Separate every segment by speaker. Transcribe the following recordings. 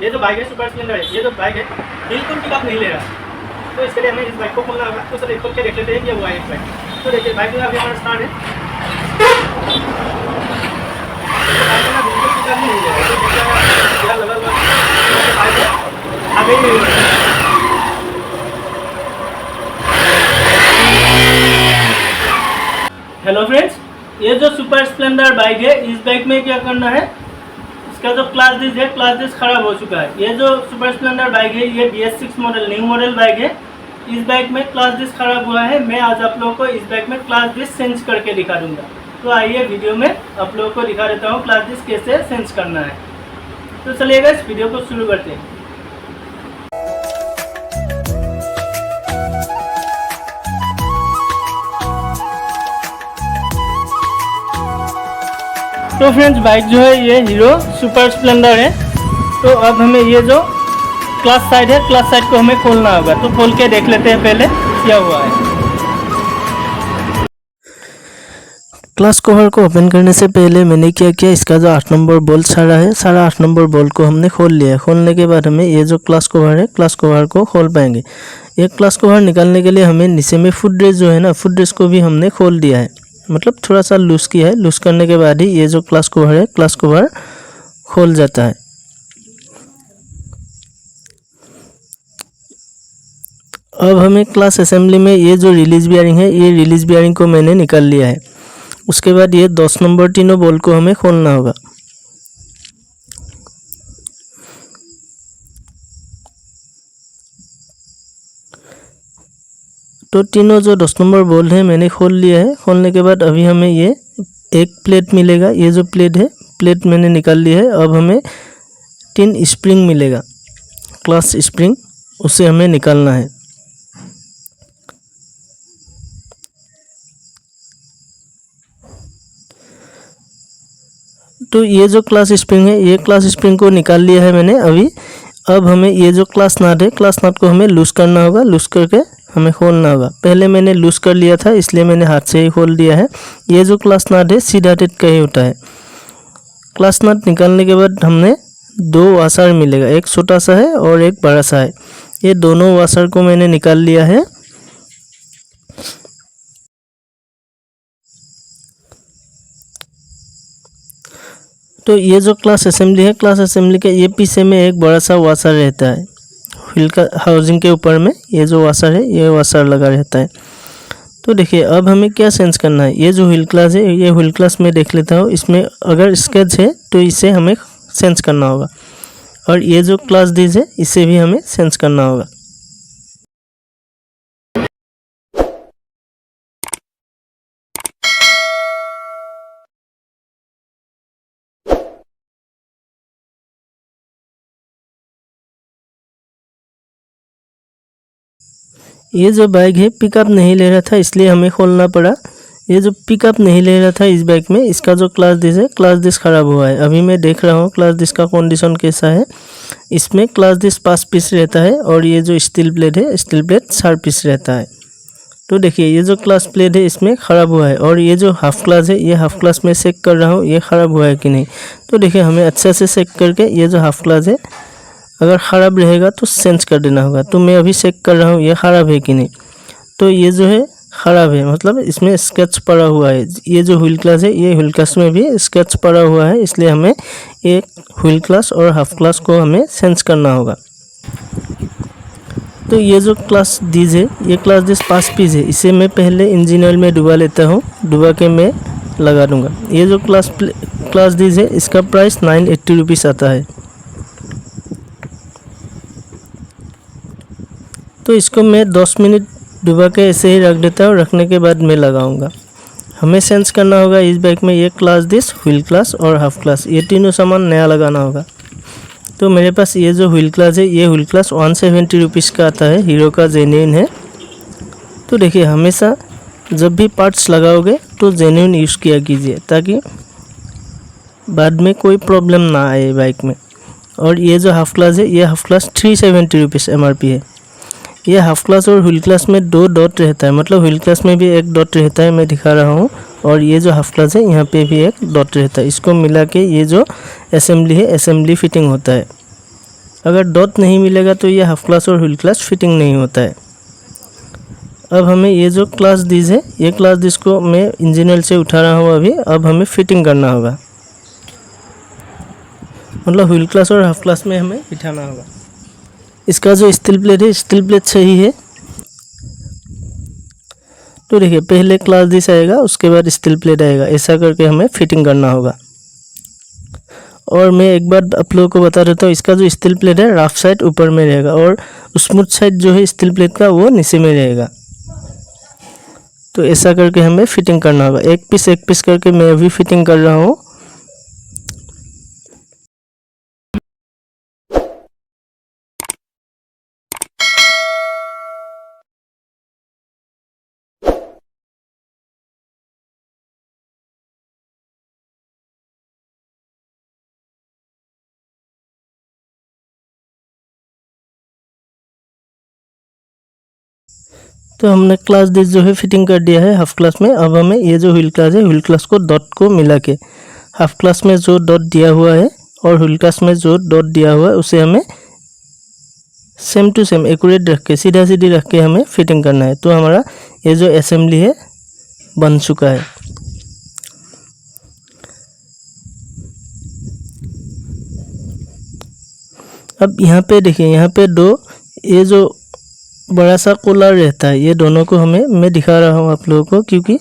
Speaker 1: ये जो बाइक है सुपर स्प्लेंडर है, ये जो बाइक है बिल्कुल पिकअप नहीं ले रहा, तो इसके लिए हमें इस बाइक को खोलना होगा। तो चलिए खोल के देख लेते हैं कि हुआ है इस बाइक। तो देखिए बाइक जो अभी हमारा स्टार्ट है, बिल्कुल पिकअप नहीं ले रहा है, आगे ही नहीं। हेलो फ्रेंड्स, ये जो सुपर स्प्लेंडर बाइक है, इस बाइक में क्या करना है, इसका जो क्लास डिस्क है, क्लास डिस्क खराब हो चुका है। ये जो सुपर स्प्लेंडर बाइक है, ये BS6 model new model bike है। इस बाइक में क्लास डिस्क खराब हुआ है। मैं आज आप लोगों को इस बाइक में क्लास डिस्क चेंज करके दिखा दूंगा। तो आइए वीडियो में आप लोगों को दिखा देता हूँ क्लास डिस्क कैसे चेंज करना है। तो चलिएगा इस वीडियो को शुरू करते हैं। तो फ्रेंड्स, बाइक जो है ये हीरो सुपर स्प्लेंडर है। तो अब हमें ये जो क्लास साइड है, क्लास साइड को हमें खोलना होगा। तो खोल के देख लेते हैं पहले क्या हुआ है।
Speaker 2: क्लास कवर को ओपन करने से पहले मैंने क्या किया, इसका जो 8 नंबर बोल्ट सारा है, सारा 8 नंबर बोल्ट को हमने खोल लिया। खोलने के बाद हमें ये जो क्लास कवर है, क्लास कवर को खोल पाएंगे। ये क्लास कवर निकालने के लिए हमें नीचे में फुट रेस्ट जो है ना, फुट रेस्ट को भी हमने खोल दिया है, मतलब थोड़ा सा लूज़ किया है। लूज़ करने के बाद ही ये जो क्लास कवर है, क्लास कवर खोल जाता है। अब हमें क्लास असेंबली में ये जो रिलीज बियरिंग है, ये रिलीज बियरिंग को मैंने निकाल लिया है। उसके बाद ये 10 नंबर तीनों बोल्ट को हमें खोलना होगा। तो तीनों जो 10 नंबर बोल्ट है मैंने खोल लिया है। खोलने के बाद अभी हमें ये एक प्लेट मिलेगा। ये जो प्लेट है, प्लेट मैंने निकाल लिया है। अब हमें 3 स्प्रिंग मिलेगा, क्लास स्प्रिंग, उसे हमें निकालना है। तो ये जो क्लास स्प्रिंग है, ये क्लास स्प्रिंग को निकाल लिया है मैंने अभी। अब हमें ये जो क्लास नट है, क्लास नट को हमें लूज़ करना होगा। लूज़ करके हमें खोलना होगा। पहले मैंने लूज़ कर लिया था, इसलिए मैंने हाथ से ही खोल दिया है। ये जो क्लास नट है सीधा टेट का ही होता है। क्लास नट निकालने के बाद हमने 2 वाशर मिलेगा, एक छोटा सा है और एक बड़ा सा है। ये दोनों वाशर को मैंने निकाल लिया है। तो ये जो क्लास असेंबली है, क्लास असेंबली के ये पीछे में एक बड़ा सा वाशर रहता है। व्हील का हाउसिंग के ऊपर में ये जो वाशर है, ये वाशर लगा रहता है। तो देखिए अब हमें क्या चेंज करना है। ये जो व्हील क्लास है, ये व्हील क्लास में देख लेता हूँ, इसमें अगर स्केच है तो इसे हमें चेंज करना होगा। और ये जो क्लास डिस्क है, इसे भी हमें चेंज करना होगा। ये जो बाइक है पिकअप नहीं ले रहा था, इसलिए हमें खोलना पड़ा। ये जो पिकअप नहीं ले रहा था इस बाइक में, इसका जो क्लास डिस्क है, क्लास डिस्क खराब हुआ है। अभी मैं देख रहा हूँ क्लास डिस्क का कंडीशन कैसा है। इसमें क्लास डिस्क 5 पीस रहता है और ये जो स्टील प्लेट है, स्टील प्लेट 4 पीस रहता है। तो देखिए ये जो क्लास प्लेट है इसमें ख़राब हुआ है। और ये जो हाफ क्लास है, ये हाफ क्लास में चेक कर रहा हूँ ये ख़राब हुआ है कि नहीं। तो देखिए हमें अच्छे से चेक करके ये जो हाफ क्लास है, अगर ख़राब रहेगा तो चेंज कर देना होगा। तो मैं अभी चेक कर रहा हूँ ये ख़राब है कि नहीं। तो ये जो है ख़राब है, मतलब इसमें स्केच पड़ा हुआ है। ये जो व्हील क्लास है, ये व्हील क्लास में भी स्केच पड़ा हुआ है, इसलिए हमें एक व्हील क्लास और हाफ क्लास को हमें चेंज करना होगा। तो ये जो क्लास डिस्क है, ये क्लास डिस्क 5 पीस है। इसे मैं पहले इंजन ऑयल में डुबा लेता हूँ, डुबा के मैं लगा दूँगा। ये जो क्लास डिस्क है, इसका प्राइस 980 रुपीज़ आता है। तो इसको मैं 10 मिनट डुबा के ऐसे ही रख देता हूँ। रखने के बाद मैं लगाऊंगा। हमें चेंज करना होगा इस बाइक में ये क्लास डिस्क, व्हील क्लास और हाफ क्लास, ये तीनों सामान नया लगाना होगा। तो मेरे पास ये जो व्हील क्लास है, ये व्हील क्लास 170 रुपीज़ का आता है, हीरो का जेन्युइन है। तो देखिए हमेशा जब भी पार्ट्स लगाओगे तो जेन्युइन यूज़ किया कीजिए, ताकि बाद में कोई प्रॉब्लम ना आए बाइक में। और ये जो हाफ क्लास है, ये हाफ क्लास 370 रुपीज़ MRP है। ये हाफ क्लास और व्हील क्लास में 2 डॉट रहता है, मतलब व्हील क्लास में भी एक डॉट रहता है, मैं दिखा रहा हूँ। और ये जो हाफ क्लास है, यहाँ पे भी एक डॉट रहता है। इसको मिला के ये जो असेंबली है, असेंबली फिटिंग होता है। अगर डॉट नहीं मिलेगा तो ये हाफ क्लास और व्हील क्लास फिटिंग नहीं होता है। अब हमें ये जो क्लास डिश है, ये क्लास डिश को मैं इंजन ऑयल से उठा रहा हूँ अभी। अब हमें फिटिंग करना होगा, मतलब व्हील क्लास और हाफ क्लास में हमें बिठाना होगा। इसका जो स्टील प्लेट है, स्टील प्लेट सही है। तो देखिए, पहले क्लास डिश आएगा, उसके बाद स्टील प्लेट आएगा, ऐसा करके हमें फिटिंग करना होगा। और मैं एक बार आप लोगों को बता देता हूँ, इसका जो स्टील प्लेट है रफ साइड ऊपर में रहेगा और स्मूथ साइड जो है स्टील प्लेट का वो नीचे में रहेगा। तो ऐसा करके हमें फिटिंग करना होगा। एक पीस करके मैं अभी फिटिंग कर रहा हूँ। तो हमने क्लास डिश जो है फिटिंग कर दिया है हाफ क्लास में। अब हमें ये जो व्हील क्लास है, व्हील क्लास को डॉट को मिला के हाफ क्लास में जो डॉट दिया हुआ है और व्हील क्लास में जो डॉट दिया हुआ है उसे हमें सेम टू सेम एक्यूरेट रख के, सीधा सीधी रख के हमें फिटिंग करना है। तो हमारा ये जो असेंबली है बन चुका है। अब यहाँ पे देखिए, यहाँ पे दो ये जो बड़ा सा कूलर रहता है, ये दोनों को मैं दिखा रहा हूँ आप लोगों को, क्योंकि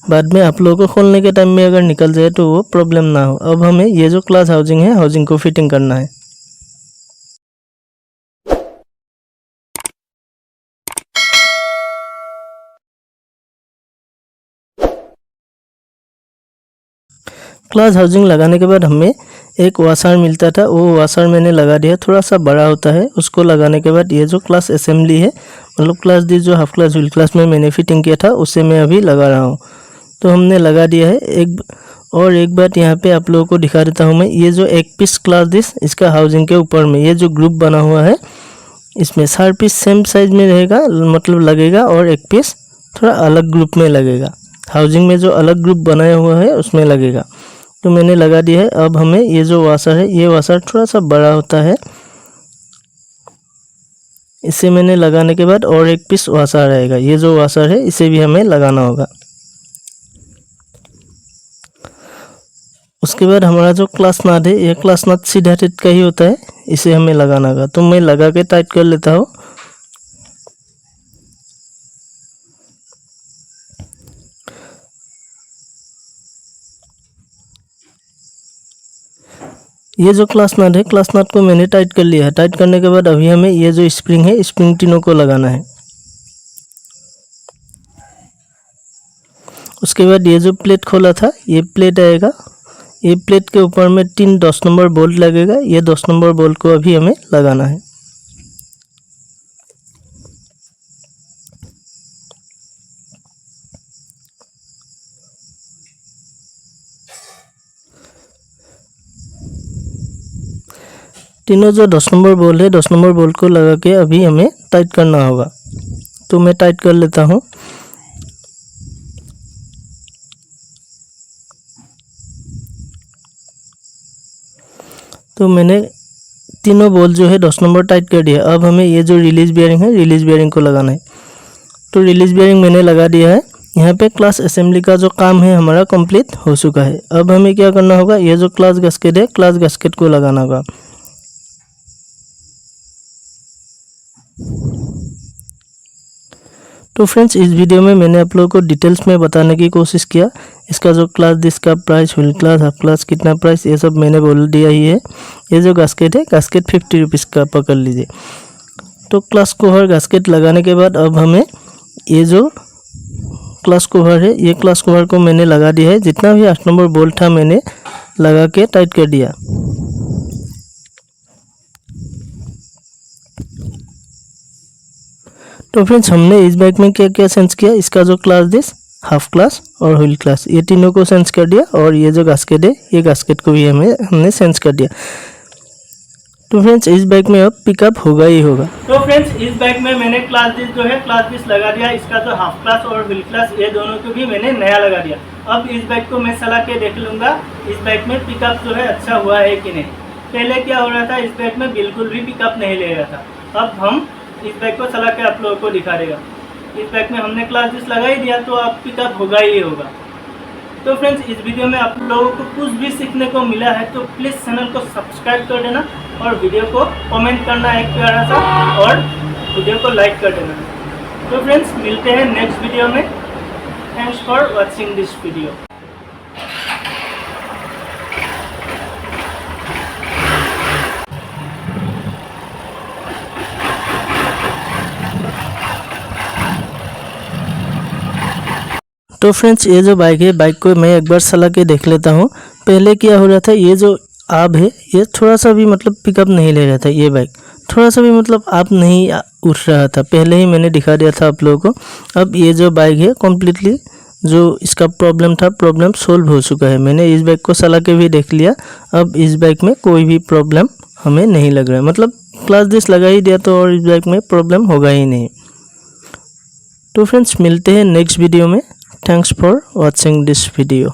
Speaker 2: बाद में आप लोगों को खोलने के टाइम में अगर निकल जाए तो वो प्रॉब्लम ना हो। अब हमें ये जो क्लास हाउसिंग है, हाउसिंग को फिटिंग करना है। क्लास हाउसिंग लगाने के बाद हमें एक वाशर मिलता था, वो वाशर मैंने लगा दिया, थोड़ा सा बड़ा होता है। उसको लगाने के बाद ये जो क्लास असेंबली है, मतलब क्लास डी जो हाफ क्लास व्हील क्लास में मैंने फिटिंग किया था, उसे मैं अभी लगा रहा हूँ। तो हमने लगा दिया है। एक बात यहाँ पे आप लोगों को दिखा देता हूँ मैं। ये जो एक पीस क्लास डिश, इसका हाउसिंग के ऊपर में ये जो ग्रुप बना हुआ है, इसमें 4 पीस सेम साइज में रहेगा, मतलब लगेगा, और एक पीस थोड़ा अलग ग्रुप में लगेगा। हाउसिंग में जो अलग ग्रुप बनाया हुआ है उसमें लगेगा। तो मैंने लगा दिया है। अब हमें ये जो वाशर है, ये वाशर थोड़ा सा बड़ा होता है, इसे मैंने लगाने के बाद और एक पीस वाशर रहेगा। ये जो वाशर है इसे भी हमें लगाना होगा। उसके बाद हमारा जो क्लास नट है, ये क्लास नट सीधा टाइट का ही होता है, इसे हमें लगाना होगा। तो मैं लगा के टाइट कर लेता हूँ। ये जो क्लास नट है, क्लास नट को मैंने टाइट कर लिया है। टाइट करने के बाद अभी हमें ये जो स्प्रिंग है, स्प्रिंग तीनों को लगाना है। उसके बाद ये जो प्लेट खोला था, ये प्लेट आएगा। ये प्लेट के ऊपर में 3 10 नंबर बोल्ट लगेगा। ये 10 नंबर बोल्ट को अभी हमें लगाना है। तीनों जो 10 नंबर बोल्ट है, 10 नंबर बोल्ट को लगा के अभी हमें टाइट करना होगा। तो मैं टाइट कर लेता हूँ। तो मैंने तीनों बोल्ट जो है 10 नंबर टाइट कर दिया। अब हमें ये जो रिलीज बेयरिंग है, रिलीज बेयरिंग को लगाना है। तो रिलीज बेयरिंग मैंने लगा दिया है। यहाँ पे क्लास असेंबली का जो काम है हमारा कंप्लीट हो चुका है। अब हमें क्या करना होगा, ये जो क्लास गैस्केट है, क्लास गैस्केट को लगाना होगा। तो फ्रेंड्स, इस वीडियो में मैंने आप लोगों को डिटेल्स में बताने की कोशिश किया। इसका जो क्लास डिश का price, wheel class, half class कितना प्राइस, ये सब मैंने बोल दिया ही है। ये जो गास्केट है, गास्केट 50 रुपीज़ का पकड़ लीजिए। तो क्लास कवर गास्केट लगाने के बाद अब हमें ये जो क्लास कवर है, ये क्लास कवर को मैंने लगा दिया है। जितना भी 8 नंबर बोल्ट था मैंने लगा के टाइट कर दिया। तो फ्रेंड्स, हमने इस बाइक में क्या क्या चेंज किया, इसका जो क्लास डिश, हाफ क्लास और व्हील क्लास, ये तीनों को चेंज कर दिया। और ये जो गास्केट है, ये गास्केट को भी हमने चेंज कर दिया। तो फ्रेंड्स, इस बाइक में अब पिकअप होगा ही होगा।
Speaker 1: तो फ्रेंड्स, इस बाइक में मैंने क्लास डिश जो है, क्लास डिश लगा दिया। इसका जो हाफ क्लास और व्हील क्लास, ये दोनों को भी मैंने नया लगा दिया। अब इस बाइक को मैं चला के देख लूँगा इस बाइक में पिकअप जो है अच्छा हुआ है कि नहीं। पहले क्या हो रहा था, इस बाइक में बिल्कुल भी पिकअप नहीं ले रहा था। अब हम इस बाइक को चला के आप लोगों को दिखा देगा। इस बाइक में हमने क्लास डिस्क लगा ही दिया तो अब पिकअप होगा ही होगा। तो फ्रेंड्स, इस वीडियो में आप लोगों को कुछ भी सीखने को मिला है तो प्लीज़ चैनल को सब्सक्राइब कर देना और वीडियो को कमेंट करना एक प्यारा सा, और वीडियो को लाइक कर देना। तो फ्रेंड्स, मिलते हैं नेक्स्ट वीडियो में। Thanks for watching this video.
Speaker 2: तो फ्रेंड्स, ये जो बाइक है, बाइक को मैं एक बार चला के देख लेता हूँ। पहले क्या हो रहा था, ये जो आप है ये थोड़ा सा भी मतलब पिकअप नहीं ले रहा था। ये बाइक थोड़ा सा भी मतलब आप नहीं उठ रहा था। पहले ही मैंने दिखा दिया था आप लोगों को। अब ये जो बाइक है कम्प्लीटली जो इसका प्रॉब्लम था, प्रॉब्लम सोल्व हो चुका है। मैंने इस बाइक को चला के भी देख लिया। अब इस बाइक में कोई भी प्रॉब्लम हमें नहीं लग रहा है। मतलब क्लास डिस्क लगा ही दिया तो और इस बाइक में प्रॉब्लम होगा ही नहीं। तो फ्रेंड्स, मिलते हैं नेक्स्ट वीडियो में। Thanks for watching this video.